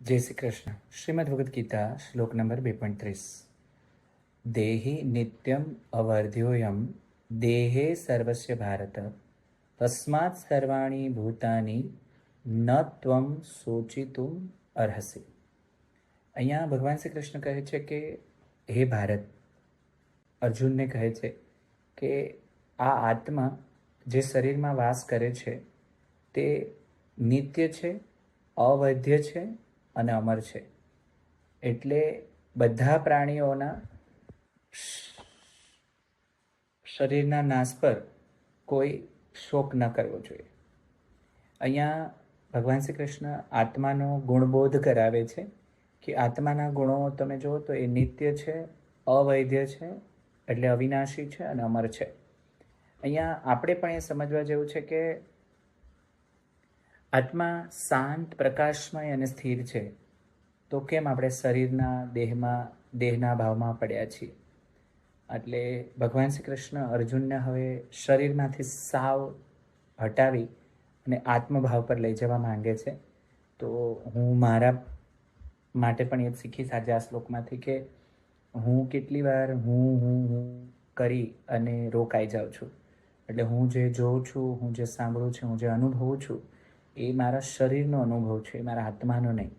જય શ્રી કૃષ્ણ. શ્રીમદ ભગવદ્ ગીતા શ્લોક નંબર 2.30. દેહિ નિત્યમ અવર્ધ્યોયમ દેહે સર્વસ્ય ભારત તસ્માત સર્વાણી ભૂતાની ન ત્વમ શોચિતુમ અર્હસી. અહીંયા ભગવાન શ્રી કૃષ્ણ કહે છે કે હે ભારત, અર્જુનને કહે છે કે આ આત્મા જે શરીરમાં વાસ કરે છે તે નિત્ય છે, અવૈધ્ય છે અને અમર છે. એટલે બધા પ્રાણીઓના શરીરના નાશ પર કોઈ શોક ન કરવો જોઈએ. અહીંયા ભગવાન શ્રી કૃષ્ણ આત્માનો ગુણબોધ કરાવે છે કે આત્માના ગુણો તમે જુઓ તો એ નિત્ય છે, અવૈધ્ય છે એટલે અવિનાશી છે અને અમર છે. અહીંયા આપણે પણ એ સમજવા જેવું છે કે આત્મા શાંત, પ્રકાશમય અને સ્થિર છે, તો કેમ આપણે શરીરના દેહના ભાવમાં પડ્યા છીએ? એટલે ભગવાન શ્રી કૃષ્ણ અર્જુનને હવે શરીરમાંથી સાવ હટાવી અને આત્મભાવ પર લઈ જવા માંગે છે. તો હું મારા માટે પણ એ શીખીશ આજે આ શ્લોકમાંથી કે હું કેટલી વાર હું કરી અને રોકાઈ જાઉં છું. એટલે હું જે જોઉં છું, હું જે સાંભળું છું, હું જે અનુભવું છું એ મારા શરીરનો અનુભવ છે, એ મારા આત્માનો નહીં.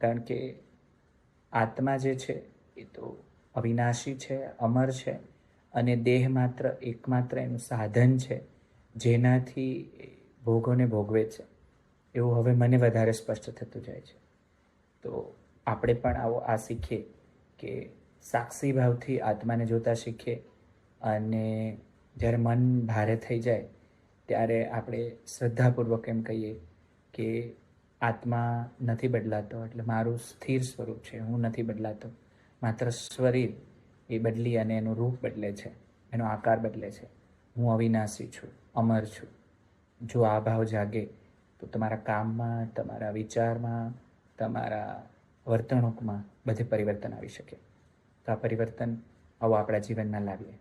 કારણ કે આત્મા જે છે એ તો અવિનાશી છે, અમર છે અને દેહ માત્ર એકમાત્ર એનું સાધન છે જેનાથી ભોગોને ભોગવે છે. એવું હવે મને વધારે સ્પષ્ટ થતું જાય છે. તો આપણે પણ આ શીખીએ કે સાક્ષી ભાવથી આત્માને જોતા શીખીએ અને જ્યારે મન ભારે થઈ જાય ત્યારે આપણે શ્રદ્ધાપૂર્વક એમ કહીએ કે આત્મા નથી બદલાતો, એટલે મારું સ્થિર સ્વરૂપ છે, હું નથી બદલાતો. માત્ર શરીર એ બદલી અને એનું રૂપ બદલે છે, એનો આકાર બદલે છે. હું અવિનાશી છું, અમર છું. જો આ ભાવ જાગે તો તમારા કામમાં, તમારા વિચારમાં, તમારા વર્તણૂકમાં બધે પરિવર્તન આવી શકે. તો આ પરિવર્તન આવો આપણા જીવનમાં લાવીએ.